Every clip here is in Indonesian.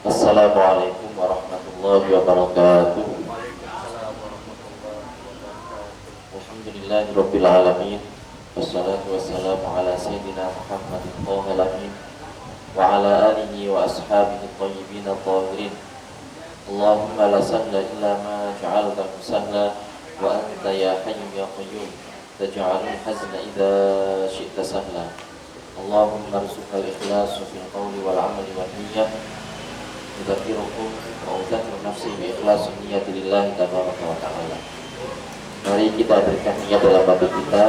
Assalamualaikum warahmatullahi wabarakatuh. Alhamdulillahirabbil alamin. Wassalatu wassalamu ala sayyidina Muhammadin thawil amin wa ala alihi wa ashabihi thayyibin tahirin. Allahumma la sahla illa ma ja'altahu sahla wa anta ya hayyu ya qayyum taj'alul hazna idza syi'ta sahla. Allahumma arzuqna al-ikhlas fil qawli wal 'amali wan niyyah. Udzakirukum wa udzakiru nafsi bi ikhlasin niyyati lillahi tabaraka wa ta'ala. Mari kita berikan niat dalam hati kita,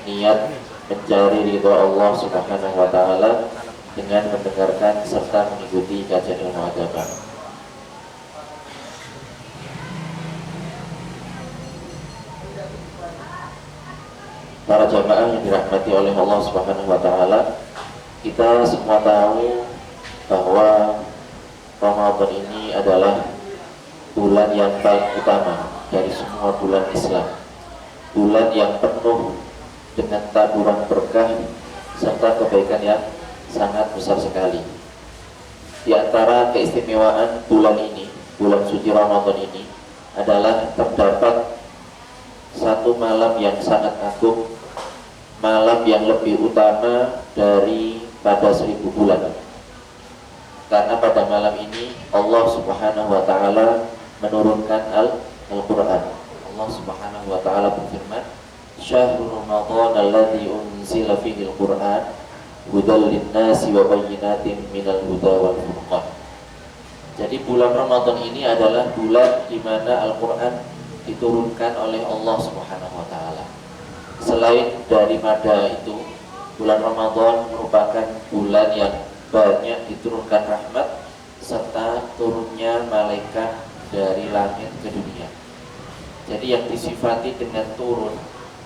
niat mencari ridha Allah Subhanahu wa ta'ala dengan mendengarkan serta mengikuti kajian ilmu agama. Para jamaah yang dirahmati oleh Allah Subhanahu wa ta'ala, kita semua tahu bahwa Ramadan ini adalah bulan yang paling utama dari semua bulan Islam, bulan yang penuh dengan taburan berkah serta kebaikan yang sangat besar sekali. Di antara keistimewaan bulan ini, bulan suci Ramadan ini, adalah terdapat satu malam yang sangat agung, malam yang lebih utama daripada 1000 bulan. Karena pada malam ini Allah Subhanahu wa ta'ala menurunkan Al-Quran. Allah Subhanahu wa ta'ala berfirman, Syahrul Ramadan alladzi unzila fihi al-Quran hudal linnasi wa bayyinatin minal huda wal furqan. Jadi bulan Ramadan ini adalah bulan di mana Al-Quran diturunkan oleh Allah Subhanahu wa ta'ala. Selain daripada itu, bulan Ramadan merupakan bulan yang banyak diturunkan rahmat serta turunnya malaikat dari langit ke dunia. Jadi yang disifati dengan turun,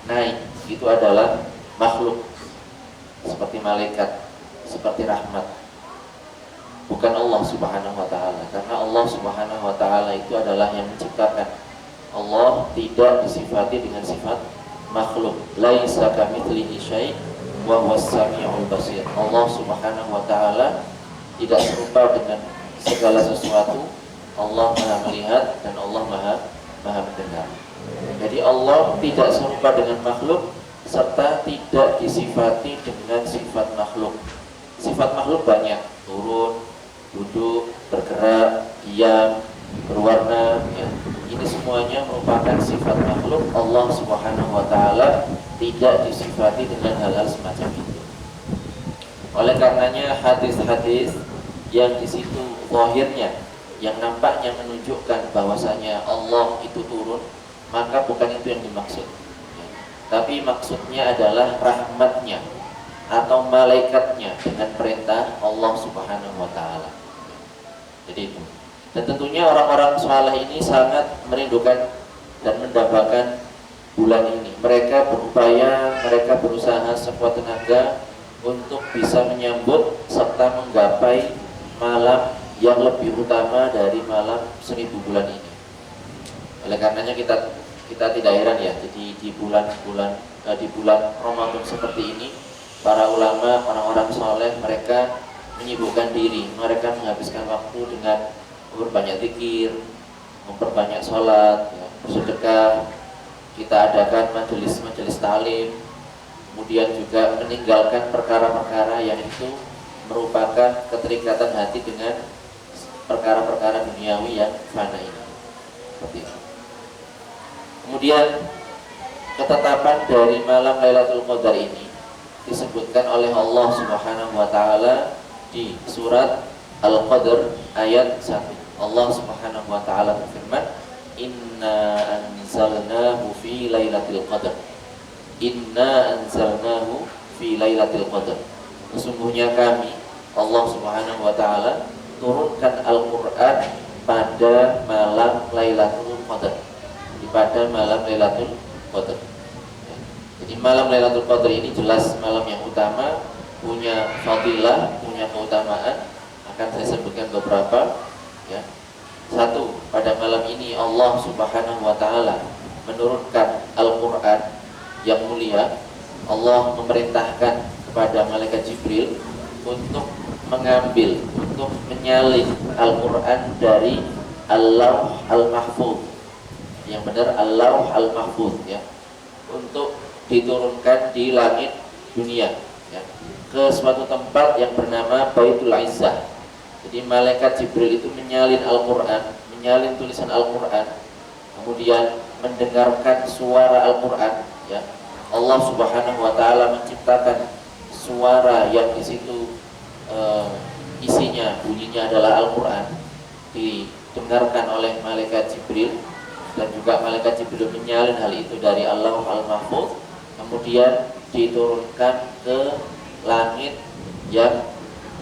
naik, itu adalah makhluk seperti malaikat, seperti rahmat, bukan Allah Subhanahu wa ta'ala. Karena Allah Subhanahu wa ta'ala itu adalah yang menciptakan. Allah tidak disifati dengan sifat makhluk. Laisa kamitslihi syai' wa huwas samiul basir. Allah Subhanahu wa ta'ala tidak serupa dengan segala sesuatu. Allah Maha melihat dan Allah Maha mendengar. Jadi Allah tidak serupa dengan makhluk serta tidak disifati dengan sifat makhluk. Sifat makhluk banyak, turun, duduk, bergerak, diam, berwarna, ya. Ini semuanya merupakan sifat makhluk. Allah Subhanahu wa ta'ala tidak disifati dengan hal-hal semacam itu. Oleh karenanya hadis-hadis yang di situ zahirnya, yang nampaknya menunjukkan bahwasanya Allah itu turun, maka bukan itu yang dimaksud, ya. Tapi maksudnya adalah rahmatnya atau malaikatnya dengan perintah Allah Subhanahu wa ta'ala. Jadi itu. Dan tentunya orang-orang saleh ini sangat merindukan dan mendapatkan bulan ini. Mereka berupaya, mereka berusaha sekuat tenaga untuk bisa menyambut serta menggapai malam yang lebih utama dari malam 1000 bulan ini. Oleh karenanya kita tidak heran ya. Jadi di bulan Ramadan seperti ini, para ulama, orang-orang saleh, mereka menyibukkan diri, mereka menghabiskan waktu dengan memperbanyak zikir, memperbanyak sholat, ya, bersedekah. Kita adakan majelis-majelis talim, kemudian juga meninggalkan perkara-perkara yang itu merupakan keterikatan hati dengan perkara-perkara duniawi yang fana ini. Seperti itu. Kemudian ketetapan dari malam Lailatul Qadar ini disebutkan oleh Allah Subhanahu wa ta'ala di surat Al-Qadr ayat 1. Allah Subhanahu wa ta'ala berfirman, Inna anzalnahu fi lailatul qadr. Inna anzalnahu fi lailatul qadr. Sesungguhnya kami, Allah Subhanahu wa ta'ala, turunkan Al-Quran pada malam Lailatul Qadr. Pada malam Lailatul Qadr. Jadi malam Lailatul Qadr ini jelas malam yang utama, punya fadilah, punya keutamaan. Akan saya sebutkan beberapa, ya. Satu, pada malam ini Allah Subhanahu wa ta'ala menurunkan Al-Quran yang mulia. Allah memerintahkan kepada malaikat Jibril untuk mengambil, untuk menyalin Al-Quran dari Al-Lawh Al-Mahfuz. Yang benar Al-Lawh Al-Mahfuz ya, untuk diturunkan di langit dunia ya, ke suatu tempat yang bernama Baitul Izzah. Jadi malaikat Jibril itu menyalin Al-Quran, menyalin tulisan Al-Quran, kemudian mendengarkan suara Al-Quran ya. Allah Subhanahu wa taala menciptakan suara yang di situ isinya, bunyinya adalah Al-Quran, didengarkan oleh malaikat Jibril, dan juga malaikat Jibril menyalin hal itu dari Allah Al-Mahfuz, kemudian diturunkan ke langit yang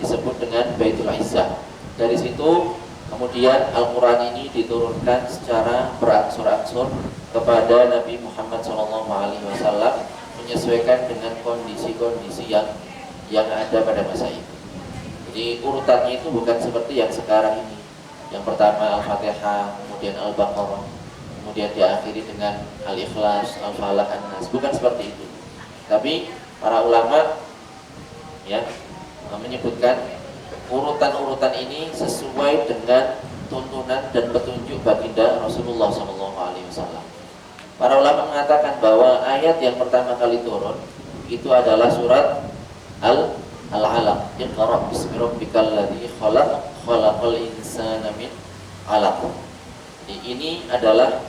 disebut dengan Baitul Izzah. Dari situ kemudian Al-Quran ini diturunkan secara berangsur-angsur kepada Nabi Muhammad SAW, menyesuaikan dengan kondisi-kondisi yang ada pada masa itu. Jadi urutannya itu bukan seperti yang sekarang ini. Yang pertama Al-Fatihah, kemudian Al-Baqarah, kemudian diakhiri dengan Al-Ikhlas, Al-Falaq, An-Nas. Bukan seperti itu. Tapi para ulama ya menyebutkan urutan-urutan ini sesuai dengan tuntunan dan petunjuk baginda Rasulullah SAW. Para ulama mengatakan bahwa ayat yang pertama kali turun itu adalah surat Al-Alaq. Iqra bismi rabbikal ladzi khalaq, khalaqal insana min 'alaq. Ini adalah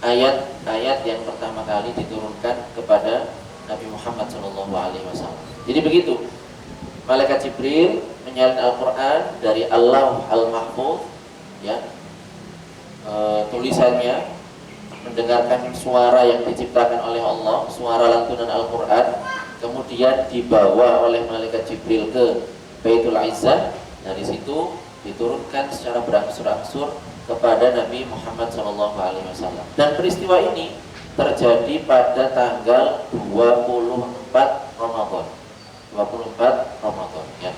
ayat-ayat yang pertama kali diturunkan kepada Nabi Muhammad SAW. Jadi begitu, malaikat Jibril menyalin Al-Quran dari Allah Al-Mahfuz ya, tulisannya, mendengarkan suara yang diciptakan oleh Allah, suara lantunan Al-Quran, kemudian dibawa oleh malaikat Jibril ke Baitul Izzah. Dari situ diturunkan secara berangsur-angsur kepada Nabi Muhammad SAW. Dan peristiwa ini terjadi pada tanggal 24 Ramadan. 24 Ramadan ya.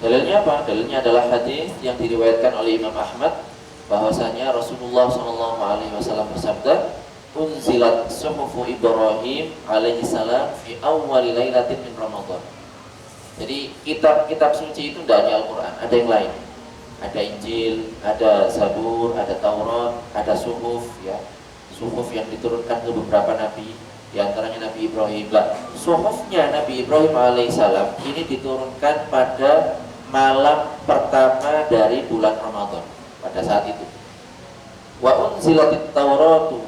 Dalilnya apa? Dalilnya adalah hadis yang diriwayatkan oleh Imam Ahmad, bahwasanya Rasulullah SAW bersabda, "Unzilat suhufu Ibrahim alaihi salam fi awwali lailatin min Ramadan." Jadi kitab-kitab suci itu tidak hanya Al-Quran, ada yang lain. Ada Injil, ada Zabur, ada Taurat, ada suhuf ya. Suhuf yang diturunkan ke beberapa nabi, di antaranya Nabi Ibrahim. Suhufnya Nabi Ibrahim alaihissalam ini diturunkan pada malam pertama dari bulan Ramadan pada saat itu. Wa unzilatit Tauratu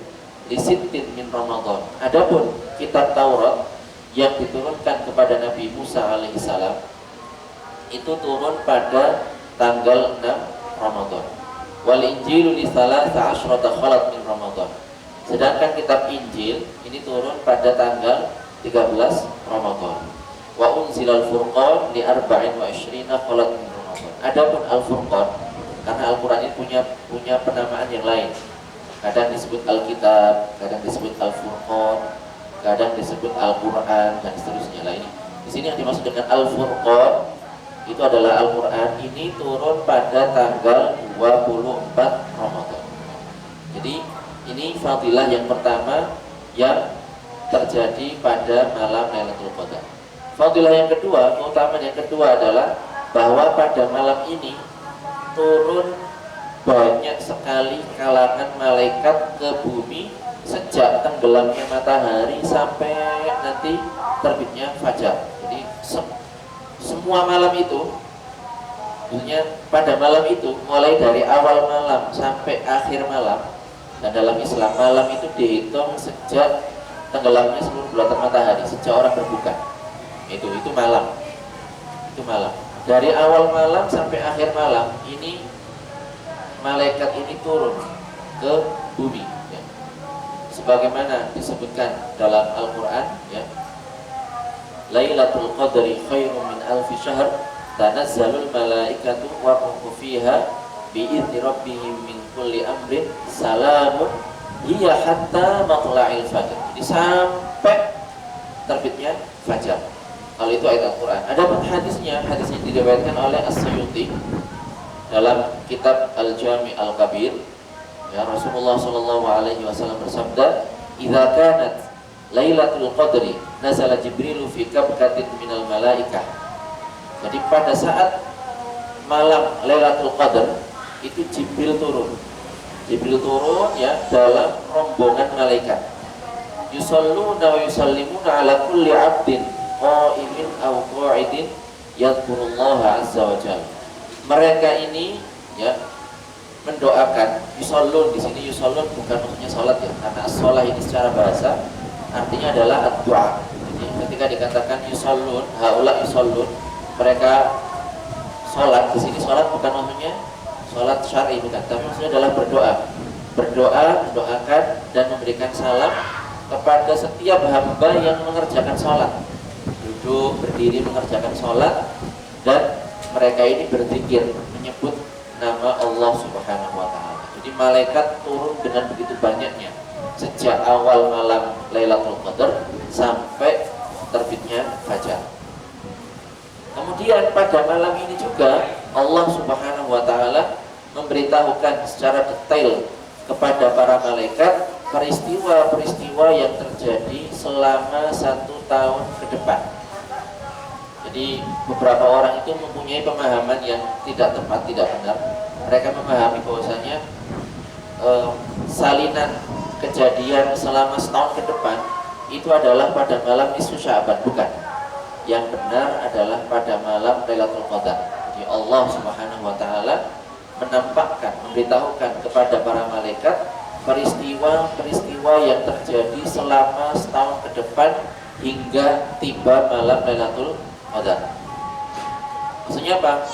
li sittin min Ramadan. Adapun kitab Taurat yang diturunkan kepada Nabi Musa alaihissalam itu turun pada tanggal 6 Ramadan. Wal Injilu li thalatha asyrata khalat min Ramadan. Sedangkan kitab Injil ini turun pada tanggal 13 Ramadan. Wa unzilal Furqan li arba'in wa ishrina khalat min Ramadan. Adapun Al-Furqan, karena Al-Quran ini punya penamaan yang lain. Kadang disebut Alkitab, kadang disebut Al-Furqan, kadang disebut Al-Quran, dan seterusnya lainnya. Di sini yang dimaksud dengan Al-Furqan itu adalah Al-Quran ini turun pada tanggal 24 Ramadan. Jadi ini fadilah yang pertama yang terjadi pada malam Lailatul Qadar. Fadilah yang kedua, keutamaan yang kedua adalah bahwa pada malam ini turun banyak sekali kalangan malaikat ke bumi sejak tenggelamnya matahari sampai nanti terbitnya fajar. Jadi semua malam itu, maksudnya pada malam itu, mulai dari awal malam sampai akhir malam. Dan dalam Islam malam itu dihitung sejak tenggelamnya seluruh bulatan matahari, sejak orang berbuka. Itu malam. Itu malam. Dari awal malam sampai akhir malam ini malaikat ini turun ke bumi ya. Sebagaimana disebutkan dalam Al-Quran ya, Lailatul Qadri khairum min alfi syahr, tanazzalul malaikatu wa ruhu fiha bi'izni rabbihim min kulli amrin salamun hiya hatta matla'il fajr. Jadi sampai terbitnya fajar. Kalau itu ayat Al-Quran. Adapun hadisnya diriwayatkan oleh As-Suyuti dalam kitab Al-Jami' Al-Kabir ya, Rasulullah SAW bersabda, "Idza kanat Lailatul Qadri nazala Jibrilu fi kabkatin minal malaikah." Jadi pada saat malam Lailatul Qadar itu Jibril turun. Jibril turun ya dalam rombongan malaikat. Yusalluna wa yusallimuna ala kulli 'abdin qa'imin aw qa'idin yadhkurullaha azza wa jalla. Mereka ini ya mendoakan. Yusallun di sini yusallun bukan maksudnya salat ya, karena as-shalah ini secara bahasa artinya adalah ad-du'a. Jadi ketika dikatakan yusallun, haula yusallun, mereka salat, di sini salat bukan maksudnya salat syar'i bukan, tapi maksudnya adalah berdoa. Berdoa, mendoakan dan memberikan salam kepada setiap hamba yang mengerjakan salat. Duduk, berdiri mengerjakan salat, dan mereka ini berzikir menyebut nama Allah Subhanahu wa taala. Jadi malaikat turun dengan begitu banyaknya sejak awal malam Lailatul Qadar sampai terbitnya fajar. Kemudian pada malam ini juga Allah Subhanahu wa taala memberitahukan secara detail kepada para malaikat peristiwa-peristiwa yang terjadi selama 1 tahun ke depan. Jadi beberapa orang itu mempunyai pemahaman yang tidak tepat, tidak benar. Mereka memahami bahwasanya salinan kejadian selama setahun ke depan itu adalah pada malam nisfu Sya'ban, bukan. Yang benar adalah pada malam Lailatul Qadar. Jadi Allah Subhanahu wa taala menampakkan, memberitahukan kepada para malaikat peristiwa-peristiwa yang terjadi selama setahun ke depan hingga tiba malam Lailatul Qadar. Maksudnya apa?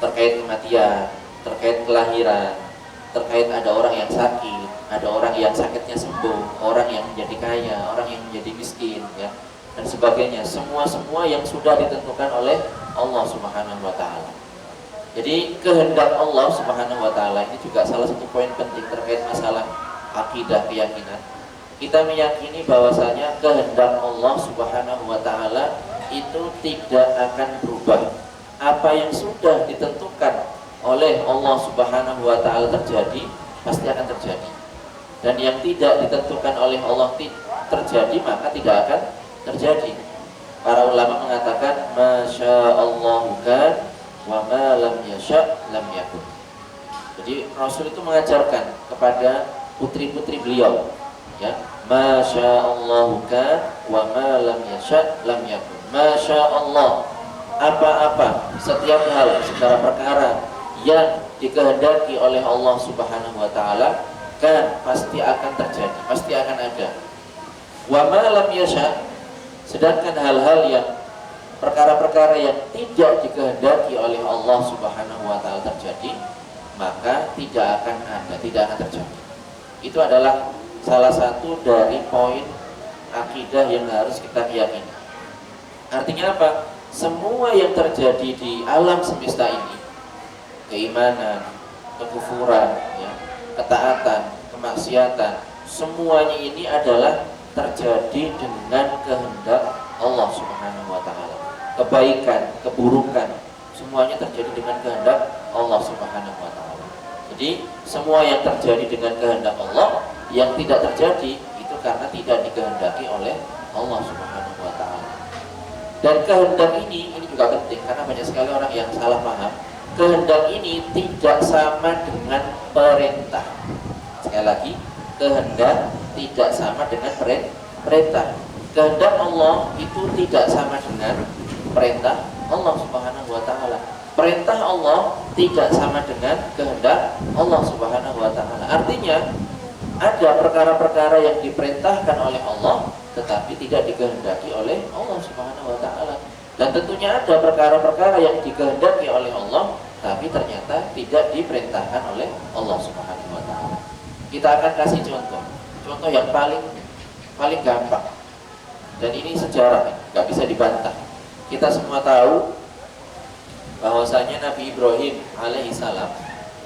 Terkait kematian, terkait kelahiran, terkait ada orang yang sakit, ada orang yang sakitnya sembuh, orang yang menjadi kaya, orang yang menjadi miskin, ya, dan sebagainya. Semua yang sudah ditentukan oleh Allah Subhanahu wa taala. Jadi kehendak Allah Subhanahu wa taala ini juga salah satu poin penting terkait masalah akidah, keyakinan. Kita meyakini bahwasanya kehendak Allah Subhanahu wa taala itu tidak akan berubah. Apa yang sudah ditentukan oleh Allah Subhanahu wa taala terjadi, pasti akan terjadi. Dan yang tidak ditentukan oleh Allah terjadi, maka tidak akan terjadi. Para ulama mengatakan masyaallahu kan wa ma lam yasha lam yakun. Jadi Rasul itu mengajarkan kepada putri-putri beliau, ya, masyaallahu kan wa ma lam yasha lam yakun. Masya Allah, apa-apa, setiap hal, segala perkara yang dikehendaki oleh Allah Subhanahu wa taala kan pasti akan terjadi, pasti akan ada. Wa ma lam yasha, sedangkan hal-hal yang perkara-perkara yang tidak dikehendaki oleh Allah Subhanahu wa taala terjadi, maka tidak akan ada, tidak akan terjadi. Itu adalah salah satu dari poin akidah yang harus kita yakini. Artinya apa? Semua yang terjadi di alam semesta ini, keimanan, kekufuran, ya, ketaatan, kemaksiatan, semuanya ini adalah terjadi dengan kehendak Allah Subhanahu wa taala. Kebaikan, keburukan, semuanya terjadi dengan kehendak Allah Subhanahu wa taala. Jadi semua yang terjadi dengan kehendak Allah, yang tidak terjadi itu karena tidak dikehendaki oleh Allah Subhanahu wa taala. Dan kehendak ini juga penting karena banyak sekali orang yang salah paham. Kehendak ini tidak sama dengan perintah. Sekali lagi, kehendak tidak sama dengan perintah. Kehendak Allah itu tidak sama dengan perintah Allah Subhanahu wa taala. Perintah Allah tidak sama dengan kehendak Allah Subhanahu wa taala. Artinya ada perkara-perkara yang diperintahkan oleh Allah tetapi tidak dikehendaki oleh Allah Subhanahu wa taala. Dan tentunya ada perkara-perkara yang dikehendaki oleh Allah tapi ternyata tidak diperintahkan oleh Allah Subhanahu wa taala. Kita akan kasih contoh yang paling gampang. Dan ini sejarah, nggak bisa dibantah. Kita semua tahu bahwasanya Nabi Ibrahim alaihissalam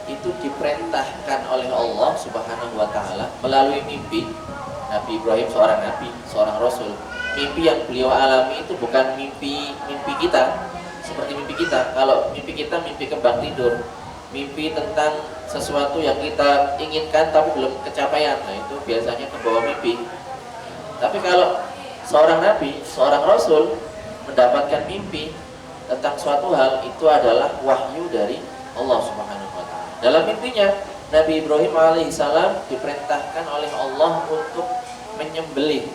itu diperintahkan oleh Allah Subhanahu wa taala melalui mimpi. Nabi Ibrahim seorang nabi, seorang rasul. Mimpi yang beliau alami itu bukan mimpi kita seperti mimpi kita. Kalau mimpi kita mimpi kembang tidur, mimpi tentang sesuatu yang kita inginkan tapi belum kecapaian. Nah, itu biasanya ke bawah mimpi. Tapi kalau seorang nabi, seorang rasul mendapatkan mimpi tentang suatu hal itu adalah wahyu dari Allah Subhanahu wa taala. Dalam mimpinya Nabi Ibrahim alaihissalam diperintahkan oleh Allah untuk menyembelih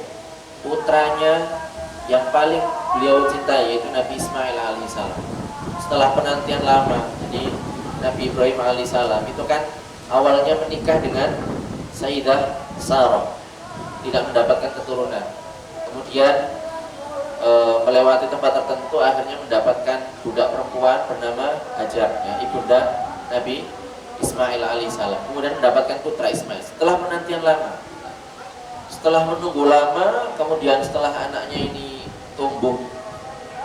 putranya yang paling beliau cintai, yaitu Nabi Ismail alaihissalam. Setelah penantian lama, jadi Nabi Ibrahim alaihissalam itu kan awalnya menikah dengan Sayyidah Sarah, tidak mendapatkan keturunan. Kemudian melewati tempat tertentu, akhirnya mendapatkan budak perempuan bernama Hajar, ya, ibunda Nabi Ismail alaihissalam. Kemudian mendapatkan putra Ismail setelah penantian lama. Setelah menunggu lama, kemudian setelah anaknya ini tumbuh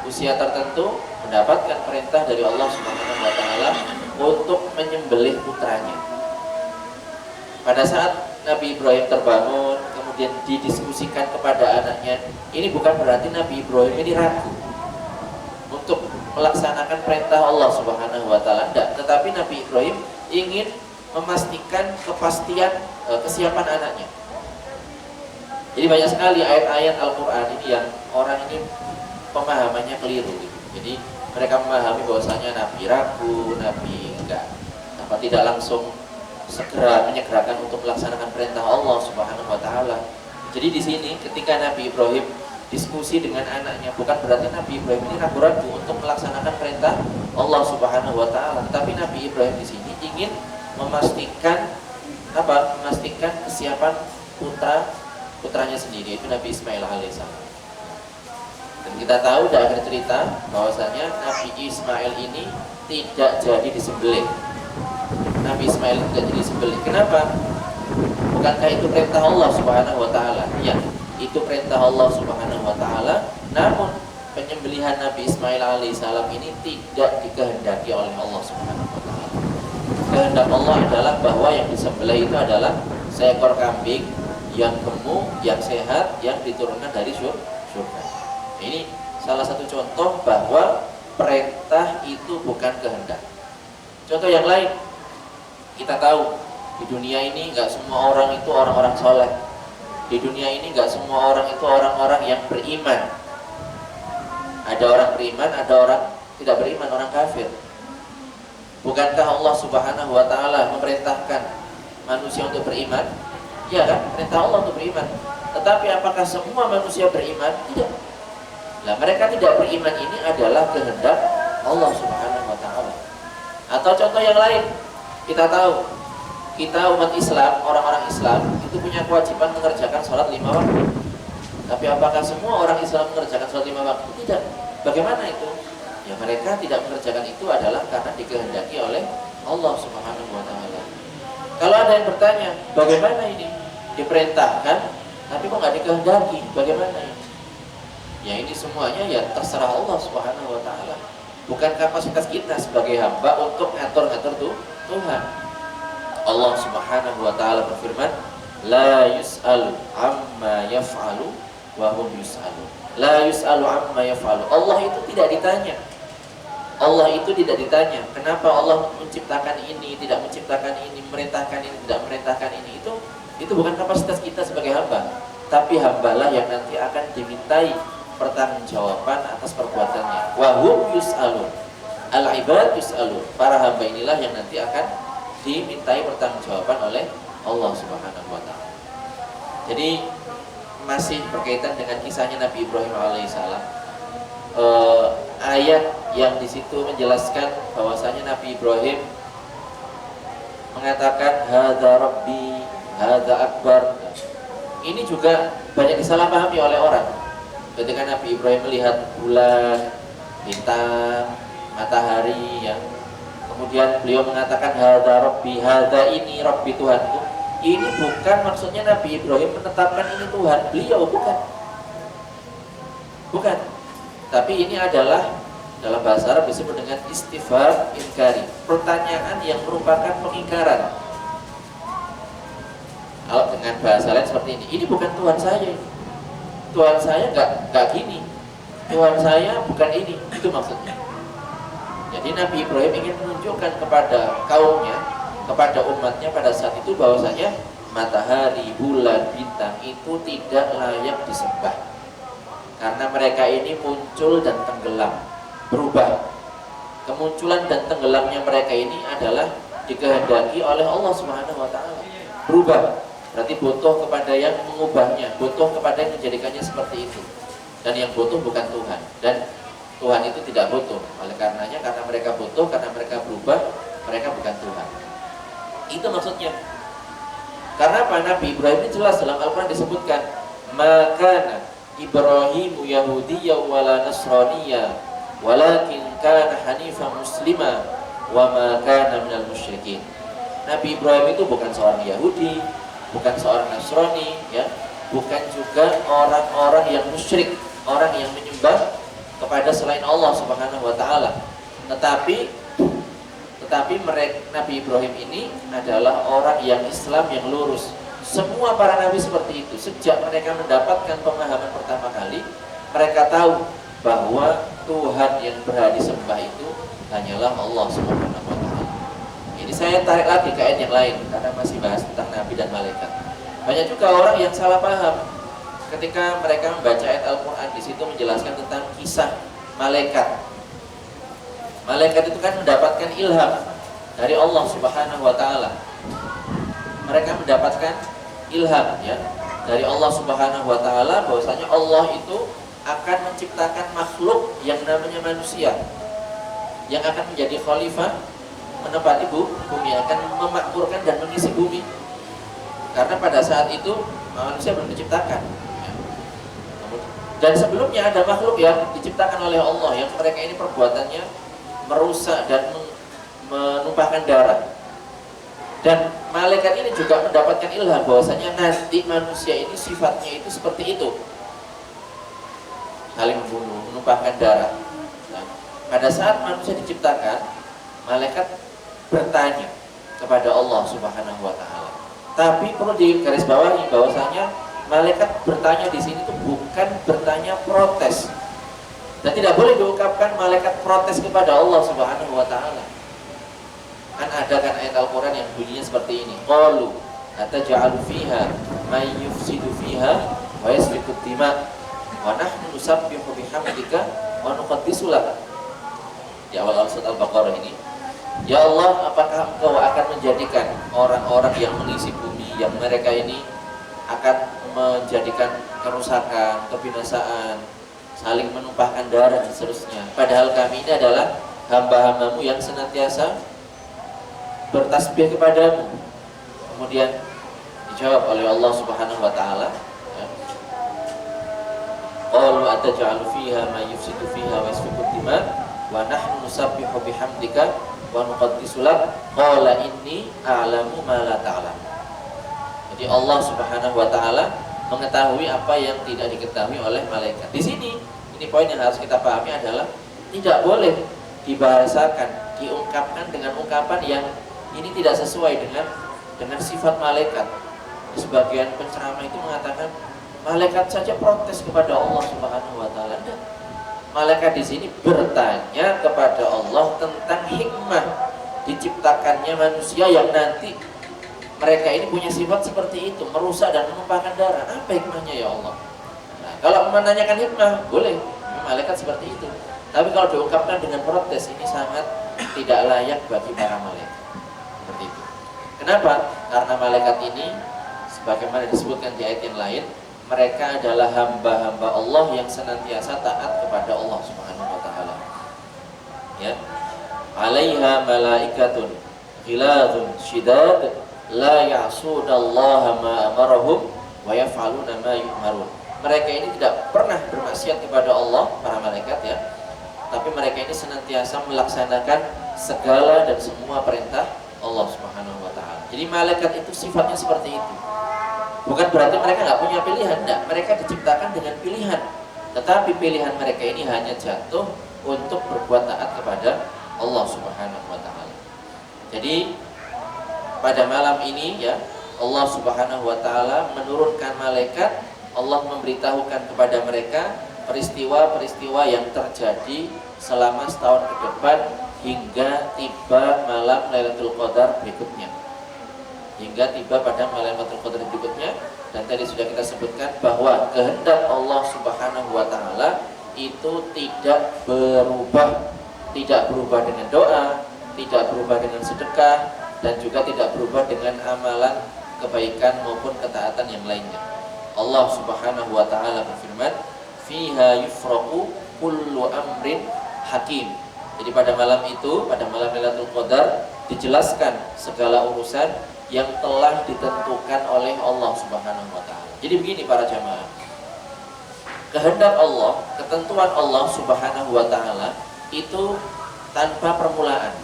usia tertentu, mendapatkan perintah dari Allah Subhanahu wa taala untuk menyembelih putranya. Pada saat Nabi Ibrahim terbangun, kemudian didiskusikan kepada anaknya, ini bukan berarti Nabi Ibrahim ini ragu untuk melaksanakan perintah Allah Subhanahu wa taala, tetapi Nabi Ibrahim ingin memastikan kepastian kesiapan anaknya. Jadi banyak sekali ayat-ayat Al-Quran ini yang orang ini pemahamannya keliru gitu. Jadi mereka memahami bahwasanya Nabi ragu, Nabi tidak langsung segera menyegerakan untuk melaksanakan perintah Allah Subhanahu wa taala. Jadi di sini ketika Nabi Ibrahim diskusi dengan anaknya, bukan berarti Nabi Ibrahim ini ragu-ragu untuk melaksanakan perintah Allah Subhanahu wa taala, tetapi Nabi Ibrahim di sini ingin memastikan kesiapan putranya sendiri, itu Nabi Ismail alaihissalam. Dan kita tahu dari akhir cerita bahwasanya Nabi Ismail ini tidak jadi disembelih. Nabi Ismail tidak jadi disembelih. Kenapa? Bukankah itu perintah Allah Subhanahu wa taala? Ya, itu perintah Allah Subhanahu wa taala. Namun penyembelihan Nabi Ismail alaihissalam ini tidak dikehendaki oleh Allah Subhanahu wa taala. Kehendak Allah adalah bahwa yang disembelih itu adalah seekor kambing yang gemuk, yang sehat, yang diturunkan dari surga. Ini salah satu contoh bahwa perintah itu bukan kehendak. Contoh yang lain, kita tahu di dunia ini nggak semua orang itu orang-orang soleh. Di dunia ini nggak semua orang itu orang-orang yang beriman. Ada orang beriman, ada orang tidak beriman, orang kafir. Bukankah Allah Subhanahu wa taala memerintahkan manusia untuk beriman? Ya kan, perintah Allah untuk beriman. Tetapi apakah semua manusia beriman? Tidak. Nah, mereka tidak beriman ini adalah kehendak Allah Subhanahu wa taala. Atau contoh yang lain, kita tahu, kita umat Islam, orang-orang Islam itu punya kewajiban mengerjakan sholat 5 waktu. Tapi apakah semua orang Islam mengerjakan sholat 5 waktu? Tidak. Bagaimana itu? Ya, mereka tidak mengerjakan itu adalah karena dikehendaki oleh Allah Subhanahu wa taala. Kalau ada yang bertanya, bagaimana ini? Diperintahkan, tapi kok nggak dikehendaki? Bagaimana ini? Ya, ini semuanya ya terserah Allah Subhanahu wa taala. Bukan kapasitas kita sebagai hamba untuk ngatur-ngatur Tuhan. Allah Subhanahu wa taala berfirman, la yus'alu amma yaf'alu wa hum yus'alu. La yus'alu amma yaf'alu. Allah itu tidak ditanya. Allah itu tidak ditanya, kenapa Allah menciptakan ini, tidak menciptakan ini, memerintahkan ini, tidak memerintahkan ini. Itu bukan kapasitas kita sebagai hamba, tapi hambalah yang nanti akan dimintai pertanggungjawaban atas perbuatannya. Wa hum yus'alun. Al-ibad yus'alun. Para hamba inilah yang nanti akan dimintai pertanggungjawaban oleh Allah Subhanahu wa taala. Jadi masih berkaitan dengan kisahnya Nabi Ibrahim alaihissalam. Ayat yang di situ menjelaskan bahwasanya Nabi Ibrahim mengatakan hadza rabbi, hadza akbar. Ini juga banyak disalahpahami oleh orang. Ketika Nabi Ibrahim melihat bulan, bintang, matahari, ya, kemudian beliau mengatakan hadza rabbi, hadza ini rabbi Tuhanku. Ini bukan maksudnya Nabi Ibrahim menetapkan ini Tuhan beliau, bukan. Tapi ini adalah dalam bahasa Arab disebut dengan istifham inkari, pertanyaan yang merupakan pengingkaran. Kalau dengan bahasa lain seperti ini bukan Tuhan saya ini. Tuhan saya nggak gini. Tuhan saya bukan ini. Itu maksudnya. Jadi Nabi Ibrahim ingin menunjukkan kepada kaumnya, kepada umatnya pada saat itu bahwasanya matahari, bulan, bintang itu tidak layak disembah. Karena mereka ini muncul dan tenggelam, berubah. Kemunculan dan tenggelamnya mereka ini adalah dikehendaki oleh Allah Subhanahu wa taala. Berubah. Berarti butuh kepada yang mengubahnya, butuh kepada yang menjadikannya seperti itu. Dan yang butuh bukan Tuhan. Dan Tuhan itu tidak butuh. Oleh karenanya, karena mereka butuh, karena mereka berubah, mereka bukan Tuhan. Itu maksudnya. Karena apa? Nabi Ibrahim ini jelas dalam Al-Quran disebutkan, maka Ibrahimu Yahudiyya wala Nasraniyya walakin kana hanifan muslima wa ma kana minal musyrikin. Nabi Ibrahim itu bukan seorang Yahudi, bukan seorang Nasrani, ya, bukan juga orang-orang yang musyrik, orang yang menyembah kepada selain Allah Subhanahu wa taala. Tetapi mereka, Nabi Ibrahim ini adalah orang yang Islam yang lurus. Semua para nabi seperti itu. Sejak mereka mendapatkan pemahaman pertama kali, mereka tahu bahwa Tuhan yang berhak disembah itu hanyalah Allah Subhanahu wa taala. Ini saya tarik lagi ke ayat yang lain karena masih bahas tentang nabi dan malaikat. Banyak juga orang yang salah paham ketika mereka membaca ayat Al-Qur'an, di situ menjelaskan tentang kisah malaikat. Malaikat itu kan mendapatkan ilham dari Allah Subhanahu wa taala. Mereka mendapatkan ilham, ya, dari Allah Subhanahu wa taala bahwasanya Allah itu akan menciptakan makhluk yang namanya manusia yang akan menjadi khalifah, menempati bumi, akan memakmurkan dan mengisi bumi. Karena pada saat itu manusia belum diciptakan. Dan sebelumnya ada makhluk yang diciptakan oleh Allah yang mereka ini perbuatannya merusak dan menumpahkan darah. Dan malaikat ini juga mendapatkan ilham bahwasanya nanti manusia ini sifatnya itu seperti itu, saling membunuh, menumpahkan darah. Nah, pada saat manusia diciptakan, malaikat bertanya kepada Allah Subhanahu wa taala. Tapi perlu digarisbawahi bahwasanya malaikat bertanya di sini itu bukan bertanya protes. Dan tidak boleh diungkapkan malaikat protes kepada Allah Subhanahu wa taala. Kan ada kan ayat Al-Qur'an yang bunyinya seperti ini. Qalu ataj'alu fiha may yufsidu fiha wa yasfiku dima wa nahnu nusabbihu bihamdika wa nuqaddisu lak. Di awal surat Al-Baqarah ini, ya Allah, apakah Engkau akan menjadikan orang-orang yang mengisi bumi, yang mereka ini akan menjadikan kerusakan, kebinasaan, saling menumpahkan darah dan seterusnya, padahal kami ini adalah hamba-hambamu yang senantiasa bertasbih kepadamu. Kemudian dijawab oleh Allah Subhanahu wa taala, qalu ataj'alu fiha may yufsidu fiha wa yasfiku dima wa nahnu nusabbihu bihamdika wa nuqaddisu lak qala inni a'lamu ma la ta'lam. Jadi Allah Subhanahu wa taala mengetahui apa yang tidak diketahui oleh malaikat. Di sini ini poin yang harus kita pahami adalah tidak boleh dibahasakan, diungkapkan dengan ungkapan yang ini tidak sesuai dengan sifat malaikat. Sebagian penceramah itu mengatakan malaikat saja protes kepada Allah Subhanahu wa taala. Malaikat di sini bertanya kepada Allah tentang hikmah diciptakannya manusia yang nanti mereka ini punya sifat seperti itu, merusak dan menumpahkan darah. Apa hikmahnya ya Allah? Nah, kalau menanyakan hikmah boleh, malaikat seperti itu. Tapi kalau diungkapkan dengan protes, ini sangat tidak layak bagi para malaikat. Seperti itu. Kenapa? Karena malaikat ini sebagaimana disebutkan di ayat yang lain, mereka adalah hamba-hamba Allah yang senantiasa taat kepada Allah Subhanahu wa taala. Ya. 'Alaiha malaikatun ghiladun syidad la ya'sudallaha ma amarahum wa yaf'aluna ma yu'marun. Mereka ini tidak pernah bermaksiat kepada Allah, para malaikat, ya. Tapi mereka ini senantiasa melaksanakan segala dan semua perintah Allah Subhanahu wa taala. Jadi malaikat itu sifatnya seperti itu. Bukan berarti mereka nggak punya pilihan, enggak. Mereka diciptakan dengan pilihan. Tetapi pilihan mereka ini hanya jatuh untuk berbuat taat kepada Allah Subhanahu wa taala. Jadi pada malam ini, ya, Allah Subhanahu wa taala menurunkan malaikat. Allah memberitahukan kepada mereka peristiwa-peristiwa yang terjadi selama setahun ke depan hingga tiba malam Lailatul Qadar berikutnya. Hingga tiba pada malam Lailatul Qadar berikutnya. Dan tadi sudah kita sebutkan bahwa kehendak Allah Subhanahu wa taala itu tidak berubah dengan doa, tidak berubah dengan sedekah, dan juga tidak berubah dengan amalan kebaikan maupun ketaatan yang lainnya. Allah Subhanahu wa taala berfirman, "Fiha yufraqu kullu amrin hakim." Jadi pada malam itu, pada malam Lailatul Qadar, dijelaskan segala urusan yang telah ditentukan oleh Allah Subhanahu wa taala. Jadi begini para jamaah, kehendak Allah, ketentuan Allah Subhanahu wa taala itu tanpa permulaan.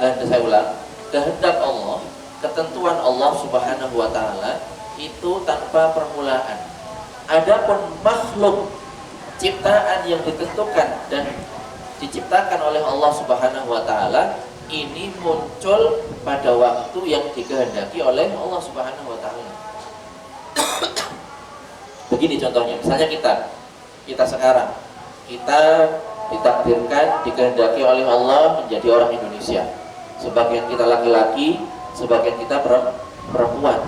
Dan saya ulang, kehendak Allah, ketentuan Allah Subhanahu wa taala itu tanpa permulaan. Adapun makhluk ciptaan yang ditentukan dan diciptakan oleh Allah Subhanahu wa taala ini muncul pada waktu yang dikehendaki oleh Allah Subhanahu wa taala. Begini contohnya, misalnya kita sekarang ditakdirkan, dikehendaki oleh Allah menjadi orang Indonesia. Sebagian kita laki-laki, sebagian kita perempuan.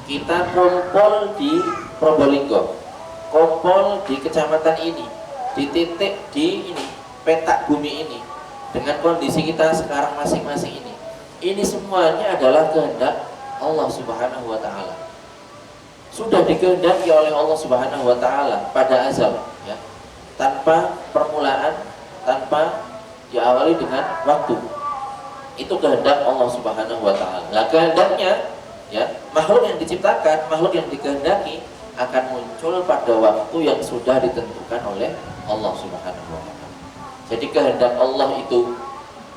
Kita kumpul di Probolinggo, kumpul di kecamatan ini, di titik di ini, petak bumi ini, dengan kondisi kita sekarang masing-masing ini. Ini semuanya adalah kehendak Allah Subhanahu wa taala. Sudah dikehendaki oleh Allah Subhanahu wa taala pada azal, ya. Tanpa permulaan, tanpa diawali dengan waktu. Itu kehendak Allah Subhanahu wa taala. Nah, kehendaknya, ya, makhluk yang diciptakan, makhluk yang dikehendaki akan muncul pada waktu yang sudah ditentukan oleh Allah Subhanahu wa taala. Jadi kehendak Allah itu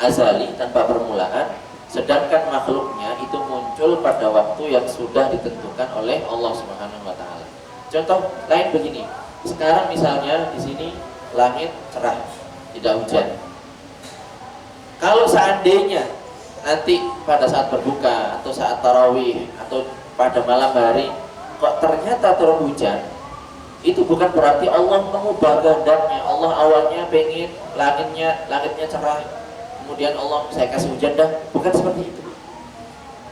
azali tanpa permulaan, sedangkan makhluknya itu muncul pada waktu yang sudah ditentukan oleh Allah Subhanahu wa taala. Contoh lain begini. Sekarang misalnya di sini langit cerah, tidak hujan. Kalau seandainya nanti pada saat berbuka atau saat tarawih atau pada malam hari kok ternyata turun hujan, itu bukan berarti Allah mengubah kehendaknya. Allah awalnya pengen langitnya cerah, kemudian Allah saya kasih hujan dah. Bukan seperti itu.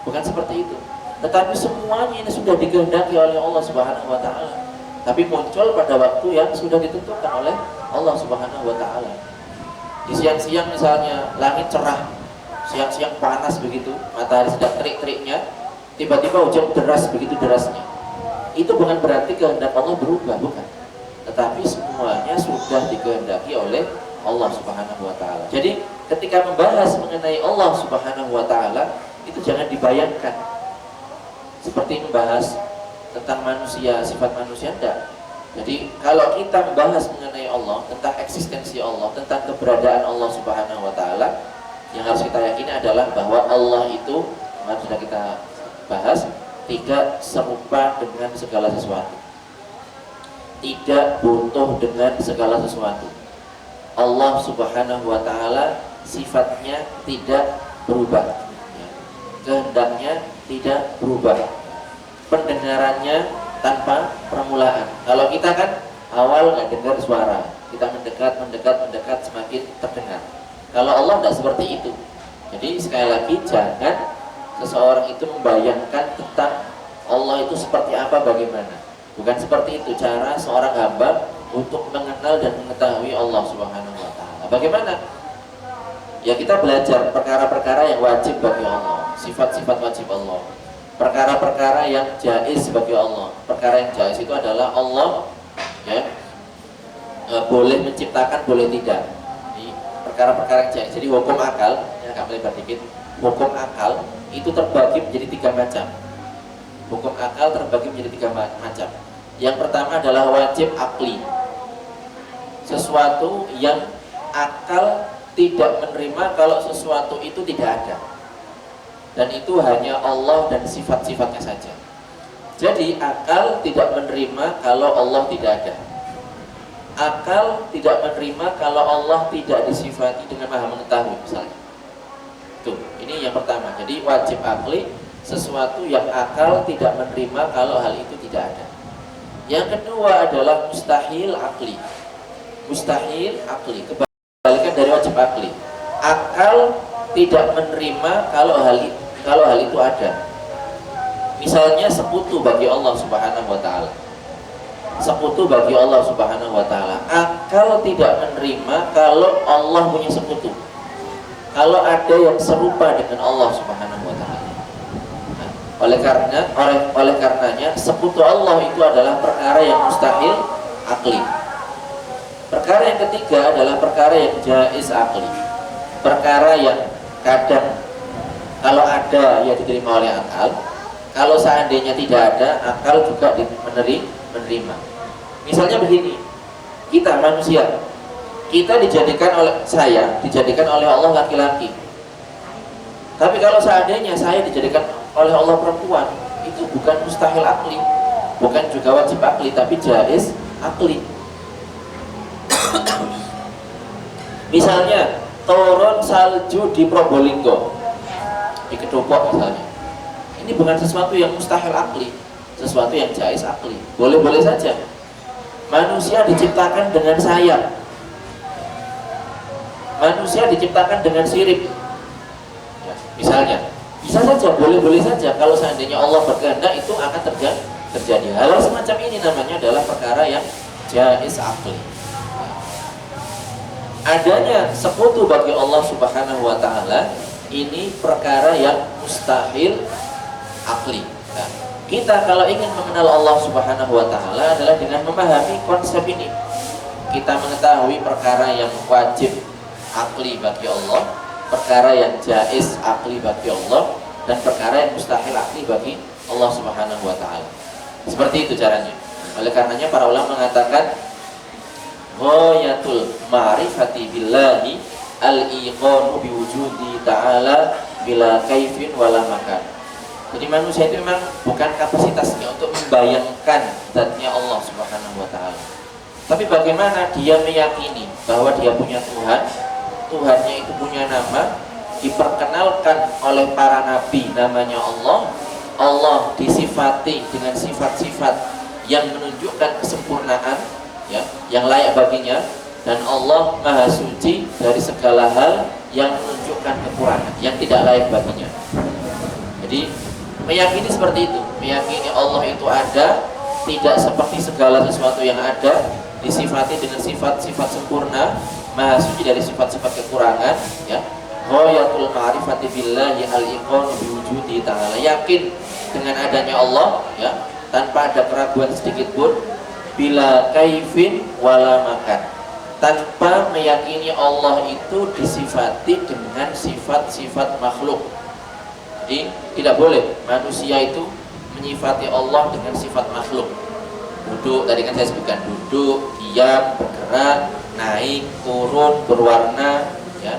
Bukan seperti itu. Tetapi semuanya ini sudah dikehendaki oleh Allah Subhanahu wa taala. Tapi muncul pada waktu yang sudah ditentukan oleh Allah Subhanahu wa taala. Di siang-siang misalnya langit cerah, siang-siang panas begitu, matahari sedang terik-teriknya, tiba-tiba hujan deras begitu derasnya. Itu bukan berarti kehendak Allah berubah, bukan. Tetapi semuanya sudah dikehendaki oleh Allah Subhanahu wa taala. Jadi ketika membahas mengenai Allah Subhanahu wa taala, itu jangan dibayangkan seperti membahas tentang manusia, sifat manusia, enggak. Jadi kalau kita membahas mengenai Allah, tentang eksistensi Allah, tentang keberadaan Allah Subhanahu wa taala, yang harus kita yakini adalah bahwa Allah itu, kemarin sudah kita bahas, tidak serupa dengan segala sesuatu, tidak butuh dengan segala sesuatu. Allah Subhanahu wa taala sifatnya tidak berubah, kehendaknya tidak berubah, pendengarannya tanpa permulaan. Kalau kita kan awal nggak dengar suara, kita mendekat semakin terdengar. Kalau Allah tidak seperti itu. Jadi sekali lagi jangan seseorang itu membayangkan tentang Allah itu seperti apa, bagaimana. Bukan seperti itu cara seorang hamba untuk mengenal dan mengetahui Allah Subhanahu wa taala. Bagaimana? Ya kita belajar perkara-perkara yang wajib bagi Allah, sifat-sifat wajib Allah, perkara-perkara yang jaiz bagi Allah. Perkara yang jaiz itu adalah Allah, ya, boleh menciptakan, boleh tidak. Ini perkara-perkara yang jaiz. Jadi hukum akal, ya agak melebar dikit. Hukum akal itu terbagi menjadi 3 macam. Hukum akal terbagi menjadi 3 macam. Yang pertama adalah wajib akli, sesuatu yang akal tidak menerima kalau sesuatu itu tidak ada, dan itu hanya Allah dan sifat-sifatnya saja. Jadi akal tidak menerima kalau Allah tidak ada. Akal tidak menerima kalau Allah tidak disifati dengan maha mengetahui misalnya. Tuh, ini yang pertama. Jadi wajib akli, sesuatu yang akal tidak menerima kalau hal itu tidak ada. Yang kedua adalah mustahil akli. Mustahil akli, kebalikan dari wajib akli. Akal tidak menerima kalau hal itu ada. Misalnya sekutu bagi Allah Subhanahu wa taala. sekutu bagi Allah Subhanahu wa taala. Akal tidak menerima kalau Allah punya sekutu. Kalau ada yang serupa dengan Allah Subhanahu wa taala. Nah, oleh karenanya sekutu Allah itu adalah perkara yang mustahil akli. Perkara yang ketiga adalah perkara yang jaiz akli. Perkara yang kadang kalau ada ya diterima oleh akal, kalau seandainya tidak ada, akal juga menerima. Misalnya begini, kita manusia, kita dijadikan oleh Allah laki-laki. Tapi kalau seandainya saya dijadikan oleh Allah perempuan, itu bukan mustahil akli, bukan juga wajib akli, tapi jaiz akli. Misalnya turun salju di Probolinggo, di Kedopok misalnya, ini bukan sesuatu yang mustahil akli, sesuatu yang jaiz akli, boleh-boleh saja. Manusia diciptakan dengan sayap, manusia diciptakan dengan sirip ya, misalnya, bisa saja, boleh-boleh saja. Kalau seandainya Allah berkehendak, itu akan terjadi. Hal semacam ini namanya adalah perkara yang jaiz akli. Adanya sekutu bagi Allah Subhanahu wa taala ini perkara yang mustahil akli. Nah, kita kalau ingin mengenal Allah Subhanahu wa taala adalah dengan memahami konsep ini. Kita mengetahui perkara yang wajib akli bagi Allah, perkara yang jaiz akli bagi Allah, dan perkara yang mustahil akli bagi Allah Subhanahu wa taala. Seperti itu caranya. Oleh karenanya para ulama mengatakan ghayatul ma'rifati billahi al-iqanu biwujudi ta'ala bila kaifin wala makan. Jadi manusia itu memang bukan kapasitasnya untuk membayangkan zatnya Allah Subhanahu wa taala. Tapi bagaimana dia meyakini bahwa dia punya Tuhan, Tuhannya itu punya nama, diperkenalkan oleh para nabi namanya Allah, Allah disifati dengan sifat-sifat yang menunjukkan kesempurnaan ya, yang layak baginya, dan Allah maha suci dari segala hal yang menunjukkan kekurangan yang tidak layak baginya. Jadi meyakini seperti itu, meyakini Allah itu ada, tidak seperti segala sesuatu yang ada, disifati dengan sifat-sifat sempurna, maha suci dari sifat-sifat kekurangan ya. Ghayatul ma'rifati billahi al-iqanu biwujudi ta'ala, yakin dengan adanya Allah ya, tanpa ada keraguan sedikit pun, bila kaifin wala makan, tanpa meyakini Allah itu disifati dengan sifat-sifat makhluk. Jadi tidak boleh manusia itu menyifati Allah dengan sifat makhluk. Duduk, tadi kan saya sebutkan, duduk, diam, bergerak, naik, turun, berwarna ya.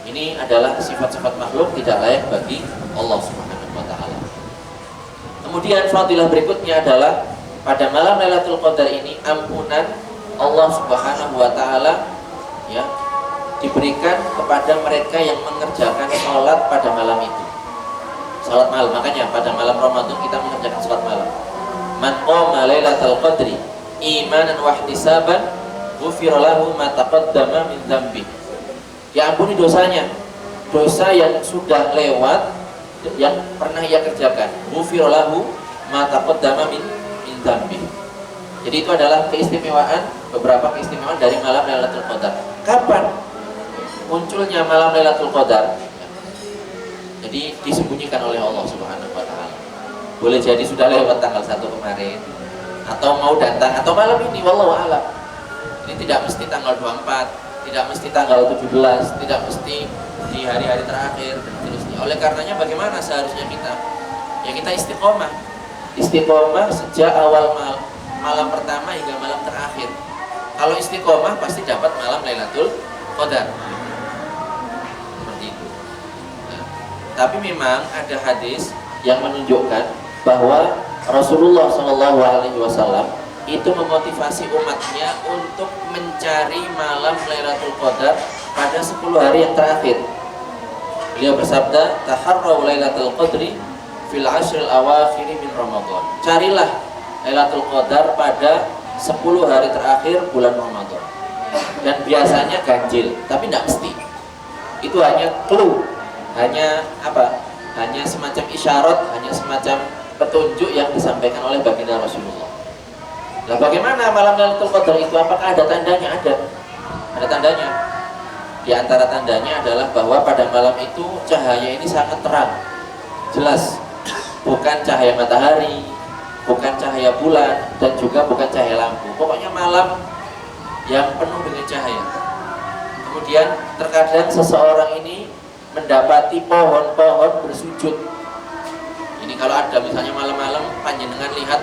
Ini adalah sifat-sifat makhluk, tidak layak bagi Allah Subhanahu wa taala. Kemudian fadilah berikutnya adalah pada malam Lailatul Qadar ini ampunan Allah Subhanahu wa taala ya diberikan kepada mereka yang mengerjakan sholat pada malam itu. Sholat malam, makanya pada malam Ramadan kita mengerjakan sholat malam. Man qama Lailatul Qadri imanan wa ihtisaban ghufira lahu ma taqaddama min dzambi. Diampuni dosanya, dosa yang sudah lewat yang pernah ia kerjakan. Ghufira lahu ma taqaddama min dzambi. Jadi itu adalah keistimewaan, beberapa keistimewaan dari malam Lailatul Qadar. Kapan munculnya malam Lailatul Qadar? Jadi disembunyikan oleh Allah Subhanahu wa taala. Boleh jadi sudah lewat tanggal 1 kemarin, atau mau datang, atau malam ini, wallahu a'lam. Ini tidak mesti tanggal 24, tidak mesti tanggal 17, tidak mesti di hari-hari terakhir dan seterusnya. Oleh karenanya bagaimana seharusnya kita? Ya kita istiqomah. Istiqomah sejak awal malam pertama hingga malam terakhir. Kalau istiqomah pasti dapat malam Lailatul Qadar. Seperti itu. Nah, tapi memang ada hadis yang menunjukkan bahwa Rasulullah SAW itu memotivasi umatnya untuk mencari malam Lailatul Qadar pada 10 hari yang terakhir. Beliau bersabda, "Taharraw Lailatul Qadri fil ashril awakhir min Ramadan." Carilah Lailatul Qadar pada 10 hari terakhir bulan Ramadan. Dan biasanya ganjil, tapi tidak mesti. Itu hanya clue, hanya apa? Hanya semacam isyarat, hanya semacam petunjuk yang disampaikan oleh baginda Rasulullah. Nah, bagaimana malam Lailatul Qadar itu? Apakah ada tandanya? Ada tandanya. Di antara tandanya adalah bahwa pada malam itu cahaya ini sangat terang, jelas, bukan cahaya matahari, bukan cahaya bulan, dan juga bukan cahaya lampu. Pokoknya malam yang penuh dengan cahaya. Kemudian terkadang seseorang ini mendapati pohon-pohon bersujud. Ini kalau ada misalnya malam-malam panjenengan lihat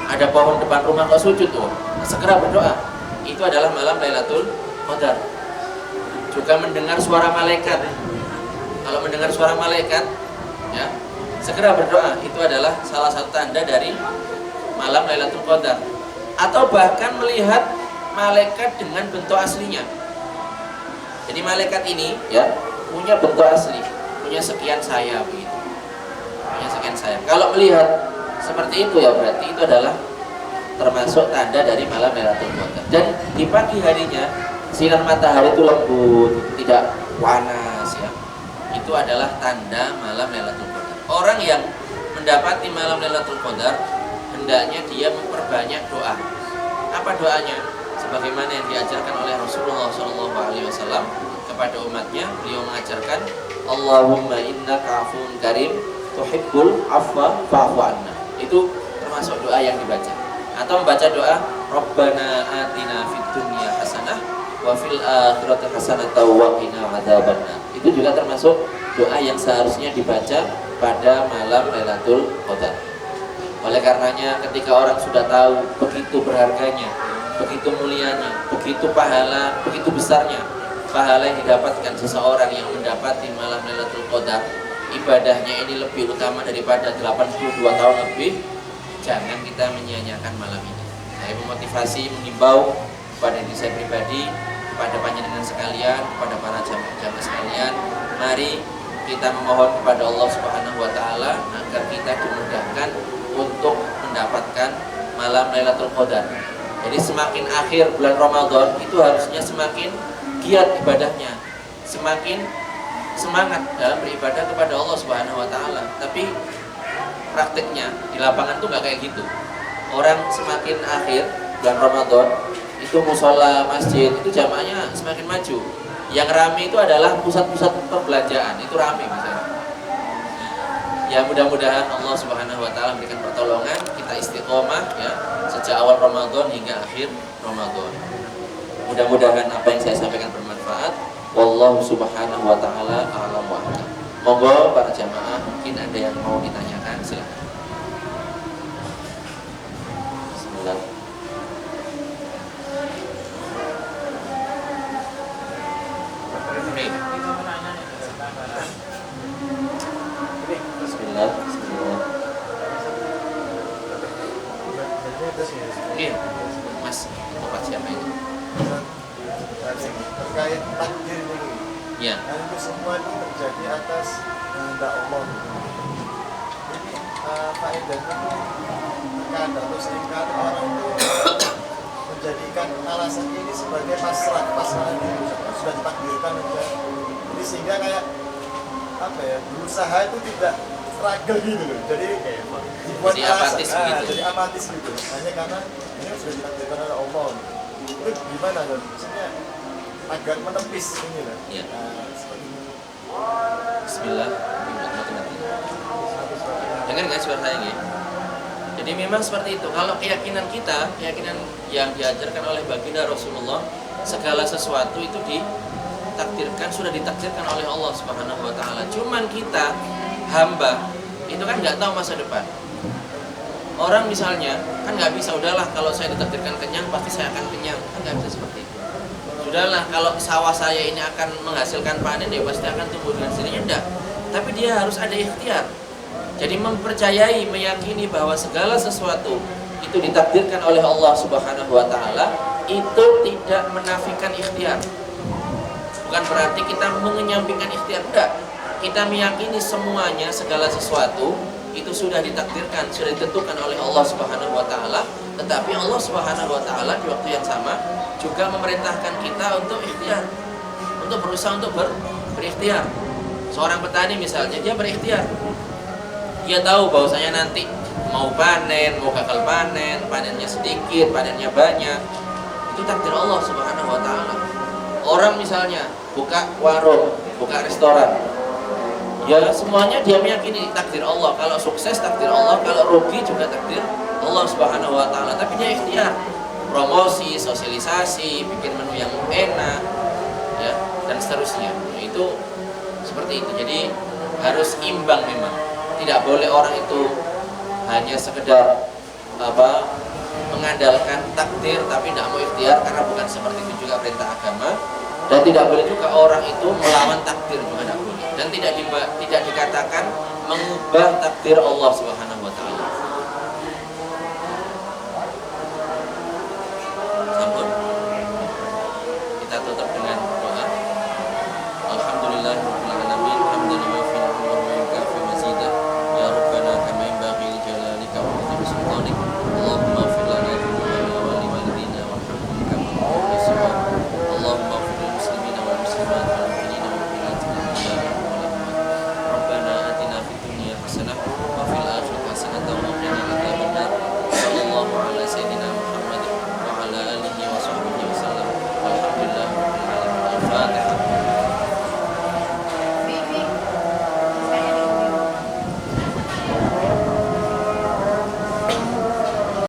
ada pohon depan rumah kok sujud tuh, segera berdoa. Itu adalah malam Lailatul Qadar. Juga mendengar suara malaikat. Kalau mendengar suara malaikat, ya, segera berdoa. Itu adalah salah satu tanda dari malam Lailatul Qadar. Atau bahkan melihat malaikat dengan bentuk aslinya. Jadi malaikat ini, ya, punya bentuk asli, punya sekian sayap begitu. Punya sekian sayap. Kalau melihat seperti itu, ya berarti itu adalah termasuk tanda dari malam Lailatul Qadar. Dan di pagi harinya sinar matahari itu lembut, tidak panas, ya. Itu adalah tanda malam Lailatul Qadar. Orang yang mendapati malam Lailatul Qadar hendaknya dia memperbanyak doa. Apa doanya? Sebagaimana yang diajarkan oleh Rasulullah SAW kepada umatnya, beliau mengajarkan Allahumma innaka afuwwun karim tuhibbul afwa fa'fu anna. Itu termasuk doa yang dibaca. Atau membaca doa Rabbana atina fid dunya hasanah wa fil akhirati hasanah wa qina adzabannar. Itu juga termasuk doa yang seharusnya dibaca pada malam Lailatul Qadar. Oleh karenanya ketika orang sudah tahu begitu berharganya, begitu mulianya, begitu pahala, begitu besarnya pahala yang didapatkan seseorang yang mendapati malam Lailatul Qadar, ibadahnya ini lebih utama daripada 82 tahun lebih. Jangan kita menyia-nyiakan malam ini. Saya memotivasi, mengimbau kepada diri saya pribadi, kepada panjenengan sekalian, kepada para jamaah sekalian, mari kita memohon kepada Allah Subhanahu wa taala agar kita dimudahkan untuk mendapatkan malam Lailatul Qadar. Jadi semakin akhir bulan Ramadan itu harusnya semakin giat ibadahnya, semakin semangat dalam beribadah kepada Allah Subhanahu wa taala. Tapi prakteknya di lapangan tuh nggak kayak gitu. Orang semakin akhir bulan Ramadan itu musola, masjid itu jamaahnya semakin maju. Yang ramai itu adalah pusat-pusat perbelanjaan, itu ramai misalnya. Ya mudah-mudahan Allah Subhanahu wa taala memberikan pertolongan, kita istiqomah ya sejak awal Ramadan hingga akhir Ramadan. Mudah-mudahan apa yang saya sampaikan bermanfaat. Wallahu subhanahu wa ta'ala a'lam wa a'lam. Monggo para jamaah, mungkin ada yang mau ditanyakan, silakan. Bismillah. Bismillah. Bismillah. Oke, Mas, tempat siapa itu? Terkait takdir ini, Ya. dan itu semua itu terjadi atas kehendak Allah. Jadi faedahnya itu terkadang atau seringkali orang itu menjadikan alasan ini sebagai pasrah itu sudah ditakdirkan udah. Jadi sehingga kayak apa ya, berusaha itu tidak struggle gitu loh. Jadi dibuat Jadi alasan, apatis gitu. jadi apatis gitu. Hanya karena ini sudah ditakdirkan oleh Allah. Itu gimana kan? Maksudnya agar menepis ini lah. Ya. Seperti itu. Bismillah. Dengar nggak suara saya nggih? Jadi memang seperti itu. Kalau keyakinan kita, keyakinan yang diajarkan oleh baginda Rasulullah, segala sesuatu itu ditakdirkan, sudah ditakdirkan oleh Allah Subhanahu wa taala. Cuman kita hamba itu kan nggak tahu masa depan. Orang misalnya kan nggak bisa, udahlah kalau saya ditakdirkan kenyang pasti saya akan kenyang, kan nggak bisa seperti itu. Sudahlah kalau sawah saya ini akan menghasilkan panen, ya pasti akan tumbuh dengan sendirinya, enggak. Tapi dia harus ada ikhtiar. Jadi mempercayai, meyakini bahwa segala sesuatu itu ditakdirkan oleh Allah Subhanahu wa taala, itu tidak menafikan ikhtiar. Bukan berarti kita mengenyampingkan ikhtiar, enggak. Kita meyakini semuanya, segala sesuatu itu sudah ditakdirkan, sudah ditentukan oleh Allah Subhanahu wa taala, tetapi Allah Subhanahu wa taala di waktu yang sama juga memerintahkan kita untuk ikhtiar, untuk berusaha untuk berikhtiar. Seorang petani misalnya, dia berikhtiar. Dia tahu bahwasanya nanti mau panen, mau gagal panen, panennya sedikit, panennya banyak, itu takdir Allah Subhanahu wa taala. Orang misalnya buka warung, buka restoran, ya semuanya dia meyakini takdir Allah. Kalau sukses takdir Allah, kalau rugi juga takdir Allah Subhanahu wa taala. Tapi dia ikhtiar, promosi, sosialisasi, bikin menu yang enak, ya, dan seterusnya. Itu seperti itu. Jadi harus imbang memang. Tidak boleh orang itu hanya sekedar mengandalkan takdir tapi tidak mau ikhtiar, karena bukan seperti itu juga perintah agama. Dan tidak boleh juga orang itu melawan takdir, juga tidak boleh. Dan tidak dikatakan mengubah takdir Allah Subhanahu wa